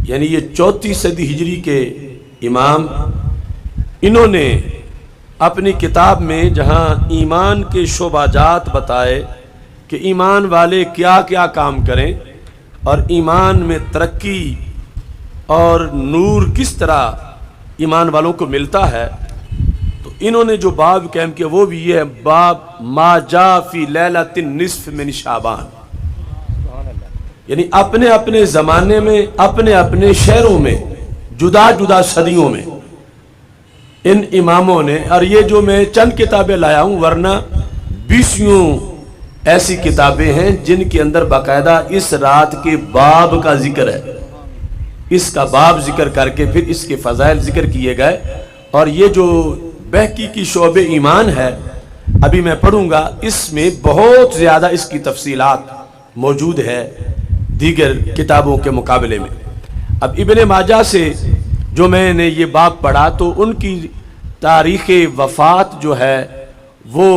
یعنی یہ 34 صدی ہجری کے امام، انہوں نے اپنی کتاب میں جہاں ایمان کے شعبہ جات بتائے کہ ایمان والے کیا کیا کام کریں اور ایمان میں ترقی اور نور کس طرح ایمان والوں کو ملتا ہے، تو انہوں نے جو باب قائم کیا وہ بھی یہ ہے، باب ما جا فی لیلۃ النصف من شعبان، یعنی اپنے اپنے زمانے میں اپنے اپنے شہروں میں جدا جدا صدیوں میں ان اماموں نے، اور یہ جو میں چند کتابیں لایا ہوں ورنہ 20 ایسی کتابیں ہیں جن کے اندر باقاعدہ اس رات کے باب کا ذکر ہے، اس کا باب ذکر کر کے پھر اس کے فضائل ذکر کیے گئے۔ اور یہ جو بہقی کی شعب ایمان ہے ابھی میں پڑھوں گا، اس میں بہت زیادہ اس کی تفصیلات موجود ہے دیگر کتابوں کے مقابلے میں۔ اب ابن ماجہ سے جو میں نے یہ باب پڑھا تو ان کی تاریخ وفات جو ہے وہ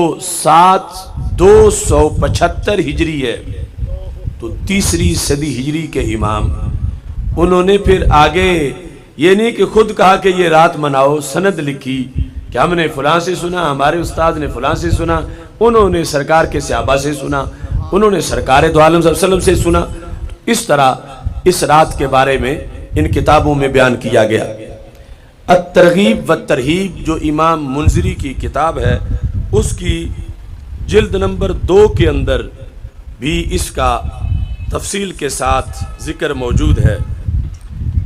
275 ہجری ہے، تو 3 صدی ہجری کے امام، انہوں نے پھر آگے یہ نہیں کہ خود کہا کہ یہ رات مناؤ، سند لکھی کہ ہم نے فلاں سے سنا، ہمارے استاد نے فلاں سے سنا، انہوں نے سرکار کے صحابہ سے سنا، انہوں نے سرکار دو عالم صلی اللہ علیہ وسلم سے سنا۔ اس طرح اس رات کے بارے میں ان کتابوں میں بیان کیا گیا۔ الترغیب والترہیب جو امام منذری کی کتاب ہے، اس کی جلد نمبر 2 کے اندر بھی اس کا تفصیل کے ساتھ ذکر موجود ہے۔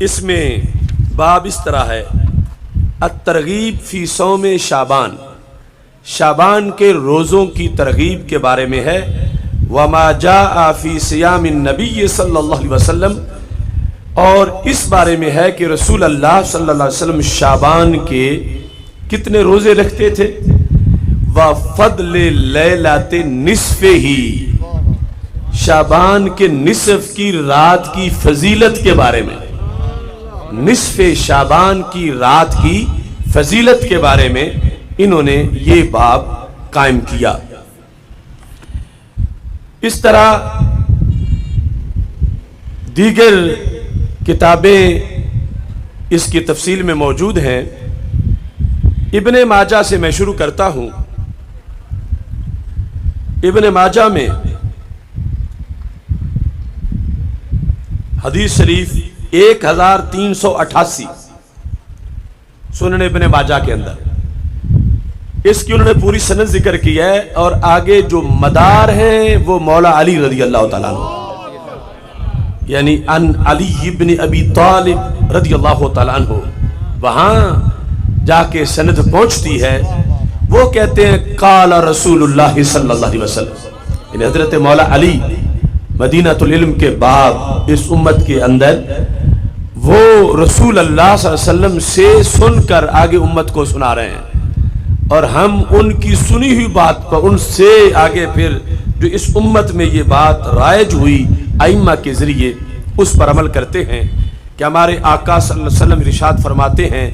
اس میں باب اس طرح ہے، الترغیب فی صوم شعبان، شعبان کے روزوں کی ترغیب کے بارے میں ہے، وما جاء فی صیام النبی صلی اللہ علیہ وسلم، اور اس بارے میں ہے کہ رسول اللہ صلی اللہ علیہ وسلم شعبان کے کتنے روزے رکھتے تھے، وفضل لیلۃ نصف ہی، شعبان کے نصف کی رات کی فضیلت کے بارے میں، نصف شعبان کی رات کی فضیلت کے بارے میں انہوں نے یہ باب قائم کیا۔ اس طرح دیگر کتابیں اس کی تفصیل میں موجود ہیں۔ ابن ماجہ سے میں شروع کرتا ہوں۔ ابن ماجہ میں حدیث شریف 1388 سنن ابن ماجہ کے اندر، اس کی انہوں نے پوری سند ذکر کی ہے، اور آگے جو مدار ہیں وہ مولا علی رضی اللہ تعالیٰ عنہ، یعنی ان علی ابن ابی طالب رضی اللہ تعالیٰ عنہ، وہاں جا کے سند پہنچتی ہے۔ وہ کہتے ہیں قال رسول اللہ صلی اللہ علیہ وسلم، یعنی حضرت مولا علی مدینہ العلم کے باب اس امت کے اندر وہ رسول اللہ صلی اللہ علیہ وسلم سے سن کر آگے امت کو سنا رہے ہیں، اور ہم ان کی سنی ہوئی بات پر ان سے آگے پھر جو اس امت میں یہ بات رائج ہوئی ائمہ کے ذریعے اس پر عمل کرتے ہیں کہ ہمارے آقا صلی اللہ علیہ وسلم ارشاد فرماتے ہیں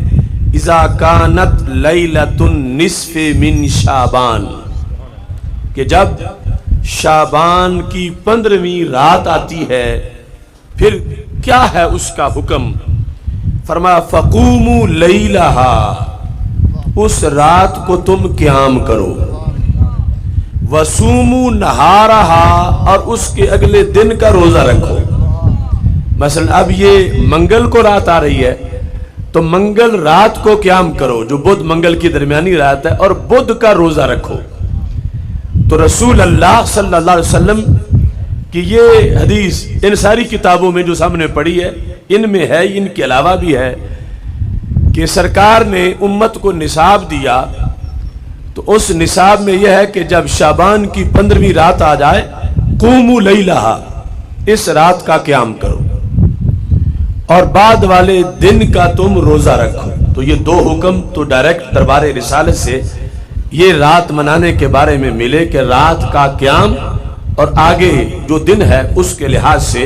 اذا کانت لیلۃ النصف من شعبان، کہ جب شعبان کی 15ویں رات آتی ہے پھر کیا ہے اس کا حکم، فرمایا فقوموا لیلہا، اس رات کو تم قیام کرو، وصوموا نہارہا، اور اس کے اگلے دن کا روزہ رکھو۔ مثلا اب یہ منگل کو رات آ رہی ہے تو منگل رات کو قیام کرو جو بدھ منگل کی درمیانی رات ہے، اور بدھ کا روزہ رکھو۔ تو رسول اللہ صلی اللہ علیہ وسلم کی یہ حدیث ان ساری کتابوں میں جو سامنے پڑھی ہے ان میں ہے، ان کے علاوہ بھی ہے کہ سرکار نے امت کو نصاب دیا، تو اس نصاب میں یہ ہے کہ جب شعبان کی 15ویں رات آ جائے قوموا لیلہا، اس رات کا قیام کرو، اور بعد والے دن کا تم روزہ رکھو۔ تو یہ دو حکم تو ڈائریکٹ دربار رسالت سے یہ رات منانے کے بارے میں ملے کہ رات کا قیام اور آگے جو دن ہے اس کے لحاظ سے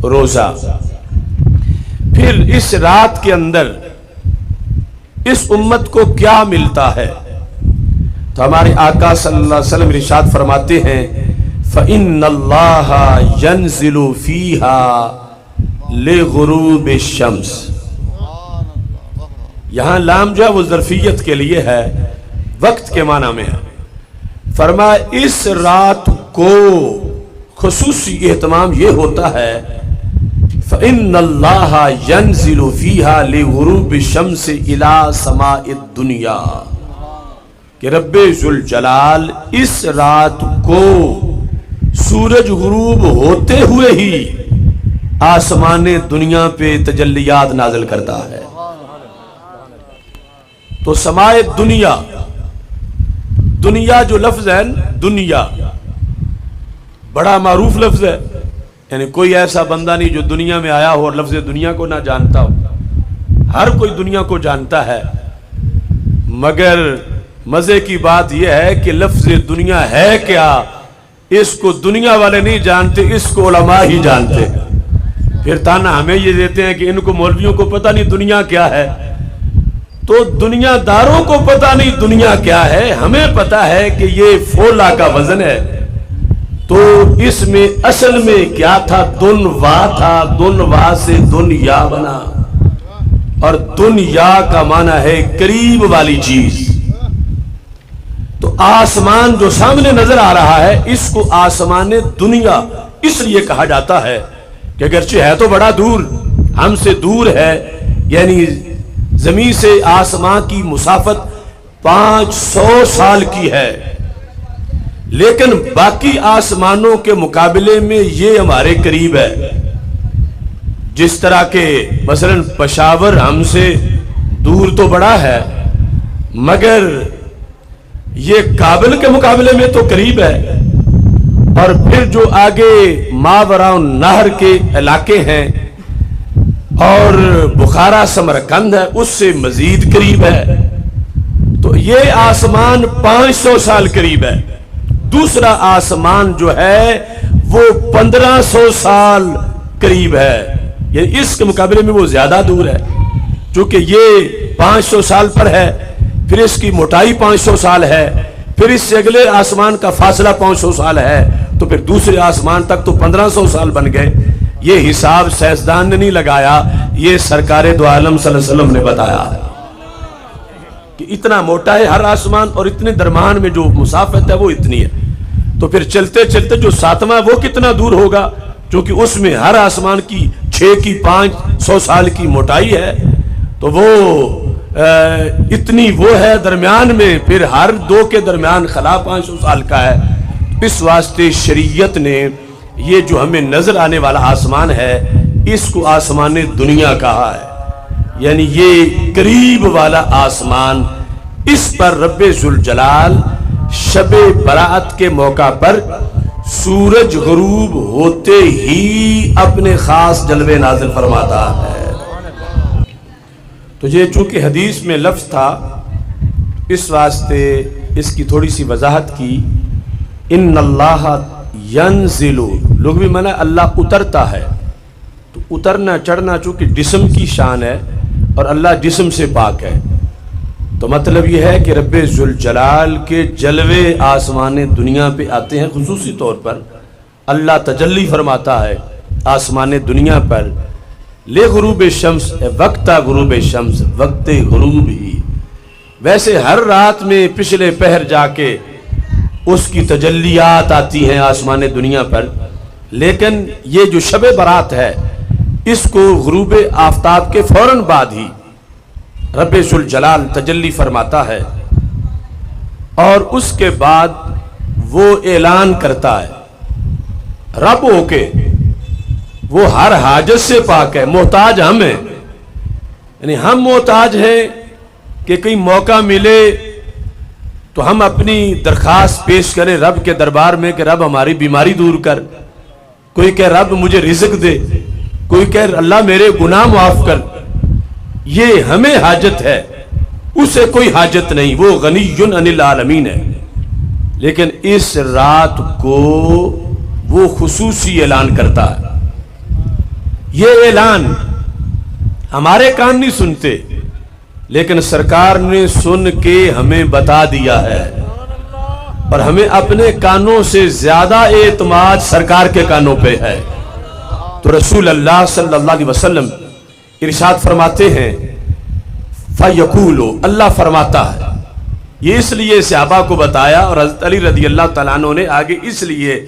روزہ۔ پھر اس رات کے اندر اس امت کو کیا ملتا ہے، تو ہمارے آقا صلی اللہ علیہ وسلم ارشاد فرماتے ہیں فَإِنَّ اللَّهَ يَنزِلُ فِيهَا لغروب الشمس. یہاں لام جو ہے وہ ظرفیت کے لیے ہے، وقت کے معنی میں ہے. فرمایا اس رات کو خصوصی اہتمام یہ ہوتا ہے فَإِنَّ اللَّهَ يَنزِلُ فِيهَا لِغُرُوبِ الشَّمْسِ إِلَى سَمَاءِ الدُّنْيَا کہ رب ذوالجلال اس رات کو سورج غروب ہوتے ہوئے ہی آسمان دنیا پہ تجلیات نازل کرتا ہے. تو سماء دنیا، دنیا جو لفظ ہے دنیا بڑا معروف لفظ ہے، یعنی کوئی ایسا بندہ نہیں جو دنیا میں آیا ہو اور لفظ دنیا کو نہ جانتا ہو. ہر کوئی دنیا کو جانتا ہے، مگر مزے کی بات یہ ہے کہ لفظ دنیا ہے کیا اس کو دنیا والے نہیں جانتے، اس کو علماء ہی جانتے. پھر تانا ہمیں یہ دیتے ہیں کہ ان کو مولویوں کو پتہ نہیں دنیا کیا ہے. تو دنیا داروں کو پتہ نہیں دنیا کیا ہے، ہمیں پتہ ہے کہ یہ فولا کا وزن ہے. تو اس میں اصل میں کیا تھا؟ دن وا تھا، دن وا سے دنیا بنا، اور دنیا کا معنی ہے قریب والی چیز. تو آسمان جو سامنے نظر آ رہا ہے اس کو آسمان دنیا اس لیے کہا جاتا ہے کہ اگرچہ ہے تو بڑا دور، ہم سے دور ہے، یعنی زمین سے آسمان کی مسافت 500 سال کی ہے، لیکن باقی آسمانوں کے مقابلے میں یہ ہمارے قریب ہے. جس طرح کہ مثلا پشاور ہم سے دور تو بڑا ہے، مگر یہ کابل کے مقابلے میں تو قریب ہے. اور پھر جو آگے ماوراء النہر کے علاقے ہیں اور بخارا سمرقند ہے اس سے مزید قریب ہے. تو یہ آسمان 500 سال قریب ہے. دوسرا آسمان جو ہے وہ 1500 سال قریب ہے، یعنی اس کے مقابلے میں وہ زیادہ دور ہے. چونکہ یہ 500 سال پر ہے، پھر اس کی موٹائی 500 سال ہے، پھر اس سے اگلے آسمان کا فاصلہ 500 سال ہے، تو پھر دوسرے آسمان تک تو 1500 سال بن گئے. یہ حساب سائنسدان نے نہیں لگایا، یہ سرکار دو عالم صلی اللہ علیہ وسلم نے بتایا ہے کہ اتنا موٹا ہے ہر آسمان، اور اتنے درمیان میں جو مسافت ہے وہ اتنی ہے. تو پھر چلتے چلتے جو ساتواں وہ کتنا دور ہوگا، چونکہ اس میں ہر آسمان کی 6 کی 500 سال کی موٹائی ہے، تو وہ اتنی وہ ہے درمیان میں، پھر ہر دو کے درمیان خلا 500 سال کا ہے. اس واسطے شریعت نے یہ جو ہمیں نظر آنے والا آسمان ہے اس کو آسمان دنیا کہا ہے، یعنی یہ قریب والا آسمان. اس پر رب ذوالجلال شب برات کے موقع پر سورج غروب ہوتے ہی اپنے خاص جلوے نازل فرماتا ہے. تو یہ چونکہ حدیث میں لفظ تھا اس واسطے اس کی تھوڑی سی وضاحت کی. ان اللہ ینزل، لوگ بھی مانا اللہ اترتا ہے. تو اترنا چڑھنا چونکہ جسم کی شان ہے اور اللہ جسم سے پاک ہے، تو مطلب یہ ہے کہ رب ذوالجلال کے جلوے آسمان دنیا پہ آتے ہیں. خصوصی طور پر اللہ تجلی فرماتا ہے آسمان دنیا پر لے غروب شمس، وقت غروب شمس، وقت غروب ہی. ویسے ہر رات میں پچھلے پہر جا کے اس کی تجلیات آتی ہیں آسمان دنیا پر، لیکن یہ جو شب برات ہے اس کو غروب آفتاب کے فوراً بعد ہی رب ذوالجلال تجلی فرماتا ہے، اور اس کے بعد وہ اعلان کرتا ہے رب ہو کے وہ ہر حاجت سے پاک ہے. محتاج ہم ہیں، یعنی ہم محتاج ہیں کہ کہیں موقع ملے تو ہم اپنی درخواست پیش کریں رب کے دربار میں کہ رب ہماری بیماری دور کر. کوئی کہے رب مجھے رزق دے، کوئی کہے اللہ میرے گناہ معاف کر. یہ ہمیں حاجت ہے، اسے کوئی حاجت نہیں، وہ غنی عن العالمین ہے. لیکن اس رات کو وہ خصوصی اعلان کرتا ہے. یہ اعلان ہمارے کان نہیں سنتے، لیکن سرکار نے سن کے ہمیں بتا دیا ہے، اور ہمیں اپنے کانوں سے زیادہ اعتماد سرکار کے کانوں پہ ہے. تو رسول اللہ صلی اللہ علیہ وسلم ارشاد فرماتے ہیں فَيَقُولُ اللہ فرماتا ہے. یہ اس لیے صحابہ کو بتایا اور حضرت علی رضی اللہ تعالیٰ عنہ نے آگے اس لیے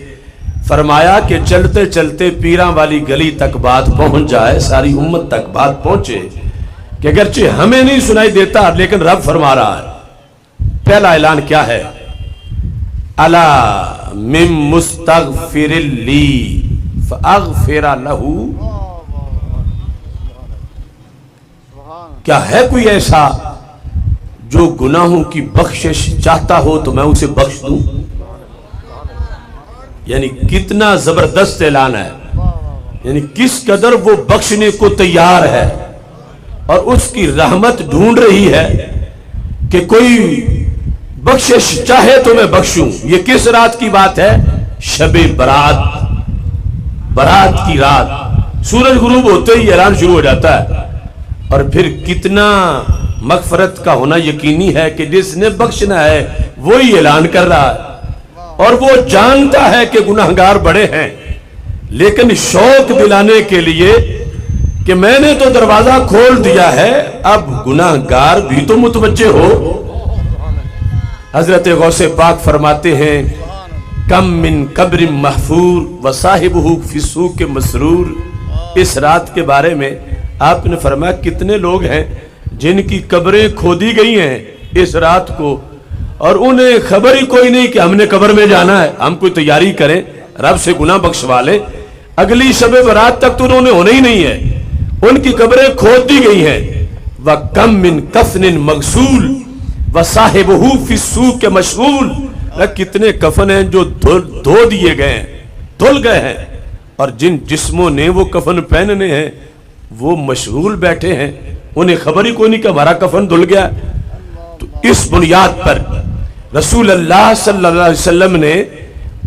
فرمایا کہ چلتے چلتے پیراں والی گلی تک بات پہنچ جائے، ساری امت تک بات پہنچے کہ اگرچہ ہمیں نہیں سنائی دیتا لیکن رب فرما رہا ہے. پہلا اعلان کیا ہے؟ الا من مستغفر لی فاغفر لہ. کیا ہے کوئی ایسا جو گناہوں کی بخشش چاہتا ہو تو میں اسے بخش دوں؟ یعنی کتنا زبردست اعلان ہے، یعنی کس قدر وہ بخشنے کو تیار ہے اور اس کی رحمت ڈھونڈ رہی ہے کہ کوئی بخشش چاہے تو میں بخشوں. یہ کس رات کی بات ہے؟ شب برات، برات کی رات. سورج غروب ہوتے ہی اعلان شروع ہو جاتا ہے. اور پھر کتنا مغفرت کا ہونا یقینی ہے کہ جس نے بخشنا ہے وہی اعلان کر رہا ہے اور وہ جانتا ہے کہ گناہگار بڑے ہیں، لیکن شوق دلانے کے لیے کہ میں نے تو دروازہ کھول دیا ہے، اب گناہگار بھی تو متوجہ ہو. حضرت غوث پاک فرماتے ہیں کم من قبر محفور وصاحبہ فی السوق مسرور. اس رات کے بارے میں آپ نے فرمایا کتنے لوگ ہیں جن کی قبریں کھودی گئی ہیں اس رات کو اور انہیں خبر ہی کوئی نہیں کہ ہم نے قبر میں جانا ہے. ہم کوئی تیاری کریں، رب سے گناہ بخشوا لیں، اگلی شب برات تک تو انہوں نے ہونا ہی نہیں ہے، ان کی قبریں کھود دی گئی ہیں. وَكَمْ مِنْ كَفْنٍ مَغْسُولٍ وَصَاحِبُهُ فِي السُّوقِ مَشْغُولٍ. کتنے کفن ہیں جو دھو دیے گئے ہیں، دھل گئے ہیں، اور جن جسموں نے وہ کفن پہننے ہیں وہ مشغول بیٹھے ہیں، انہیں خبر ہی کوئی نہیں کہ ہمارا کفن دھل گیا. تو اس بنیاد پر رسول اللہ صلی اللہ علیہ وسلم نے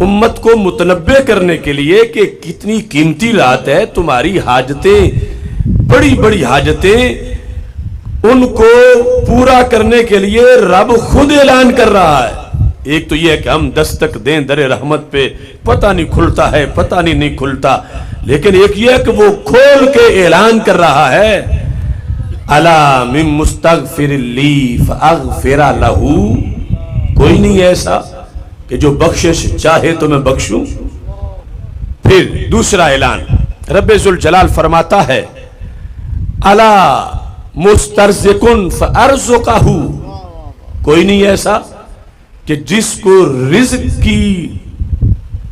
امت کو متنبہ کرنے کے لیے کہ کتنی قیمتی رات ہے، تمہاری حاجتیں، بڑی بڑی حاجتیں، ان کو پورا کرنے کے لیے رب خود اعلان کر رہا ہے. ایک تو یہ ہے کہ ہم دستک دیں در رحمت پہ، پتہ نہیں کھلتا ہے، پتہ نہیں کھلتا، لیکن ایک یہ ہے کہ وہ کھول کے اعلان کر رہا ہے الا من مستغفر لی فاغفر لہ. کوئی نہیں ایسا کہ جو بخشش چاہے تو میں بخشوں. پھر دوسرا اعلان رب ذوالجلال فرماتا ہے الا مسترزقن فارزقہ. کوئی نہیں ایسا کہ جس کو رزق کی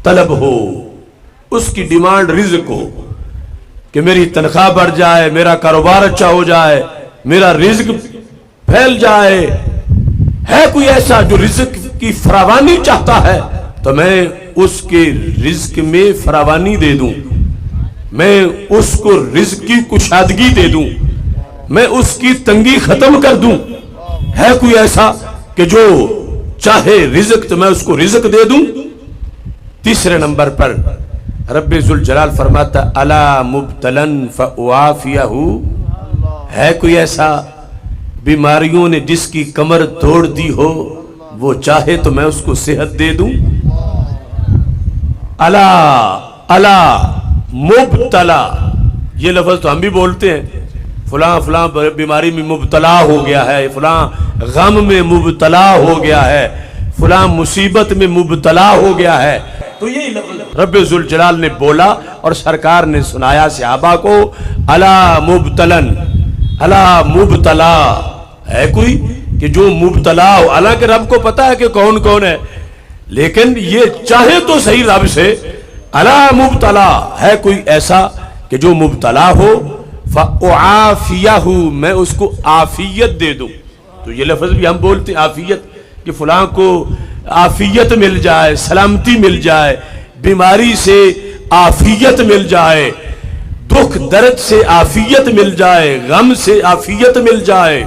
طلب ہو، اس کی ڈیمانڈ رزق ہو کہ میری تنخواہ بڑھ جائے، میرا کاروبار اچھا ہو جائے، میرا رزق پھیل جائے. ہے کوئی ایسا جو رزق کی فراوانی چاہتا ہے تو میں اس کے رزق میں فراوانی دے دوں، میں اس کو رزق کی کشادگی دے دوں، میں اس کی تنگی ختم کر دوں. ہے کوئی ایسا کہ جو چاہے رزق تو میں اس کو رزق دے دوں. تیسرے نمبر پر رب ذوالجلال فرماتا الا مبتلن فاعافیہ. ہے کوئی ایسا بیماریوں نے جس کی کمر توڑ دی ہو، وہ چاہے تو میں اس کو صحت دے دوں. الا مبتلا، یہ لفظ تو ہم بھی بولتے ہیں، فلاں فلاں بیماری میں مبتلا ہو گیا ہے، فلاں غم میں مبتلا ہو گیا ہے، فلاں مصیبت میں مبتلا ہو گیا ہے. تو یہی لفظ رب ذوالجلال نے بولا اور سرکار نے سنایا صحابہ کو الا مبتلن، الا مبتلا. ہے کوئی کہ جو مبتلا ہو، حالانکہ رب کو پتا ہے کہ کون کون ہے، لیکن یہ چاہے تو صحیح رب سے الا مبتلا. ہے کوئی ایسا کہ جو مبتلا ہو فاعافیہ، میں اس کو عافیت دے دوں. تو یہ لفظ بھی ہم بولتے ہیں عافیت، کہ فلاں کو عافیت مل جائے، سلامتی مل جائے، بیماری سے عافیت مل جائے، دکھ درد سے عافیت مل جائے، غم سے عافیت مل جائے.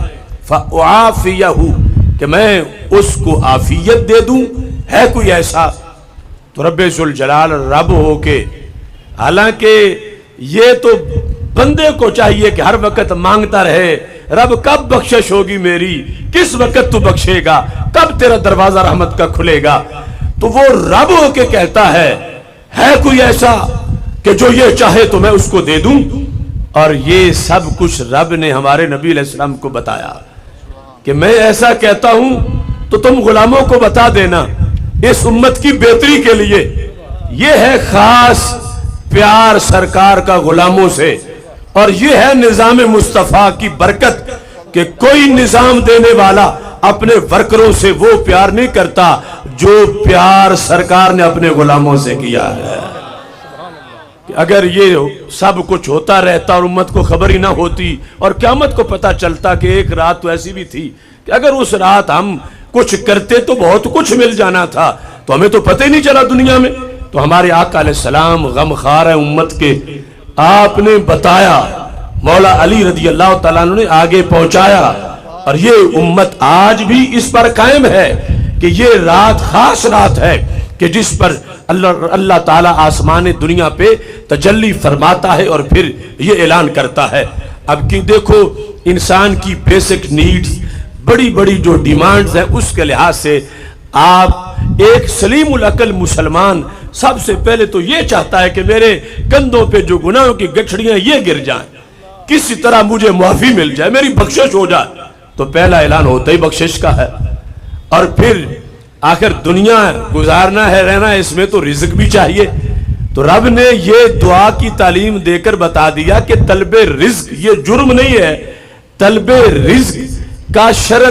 فاعافیہ، کہ میں اس کو عافیت دے دوں. ہے کوئی ایسا؟ تو رب ذوالجلال رب ہو کے، حالانکہ یہ تو بندے کو چاہیے کہ ہر وقت مانگتا رہے رب کب بخشش ہوگی میری، کس وقت تو بخشے گا، کب تیرا دروازہ رحمت کا کھلے گا. تو وہ رب ہو کے کہتا ہے کوئی ایسا کہ جو یہ چاہے تو میں اس کو دے دوں. اور یہ سب کچھ رب نے ہمارے نبی علیہ السلام کو بتایا کہ میں ایسا کہتا ہوں تو تم غلاموں کو بتا دینا اس امت کی بہتری کے لیے. یہ ہے خاص پیار سرکار کا غلاموں سے، اور یہ ہے نظام مصطفیٰ کی برکت کہ کوئی نظام دینے والا اپنے ورکروں سے وہ پیار نہیں کرتا جو پیار سرکار نے اپنے غلاموں سے کیا ہے. اگر یہ سب کچھ ہوتا رہتا اور امت کو خبر ہی نہ ہوتی اور قیامت کو پتہ چلتا کہ ایک رات تو ایسی بھی تھی کہ اگر اس رات ہم کچھ کرتے تو بہت کچھ مل جانا تھا، تو ہمیں تو پتہ ہی نہیں چلا دنیا میں. تو ہمارے آقا علیہ السلام غم خار ہے امت کے، آپ نے بتایا، مولا علی رضی اللہ تعالیٰ عنہ نے آگے پہنچایا، اور یہ امت آج بھی اس پر قائم ہے کہ یہ رات خاص رات ہے کہ جس پر اللہ تعالیٰ آسمان دنیا پہ تجلی فرماتا ہے اور پھر یہ اعلان کرتا ہے. اب کی دیکھو انسان کی بیسک نیڈز، بڑی بڑی جو ڈیمانڈز ہیں، اس کے لحاظ سے آپ ایک سلیم العقل مسلمان سب سے پہلے تو یہ چاہتا ہے کہ میرے کندھوں پہ جو گناہوں کی گٹھڑیاں یہ گر جائیں، کسی طرح مجھے معافی مل جائے، میری بخشش ہو جائے. تو پہلا اعلان ہوتا ہی بخشش کا ہے. اور پھر آخر دنیا گزارنا ہے، رہنا ہے، اس میں تو رزق بھی چاہیے. تو رب نے یہ دعا کی تعلیم دے کر بتا دیا کہ طلب رزق یہ جرم نہیں ہے، طلب رزق کا شرع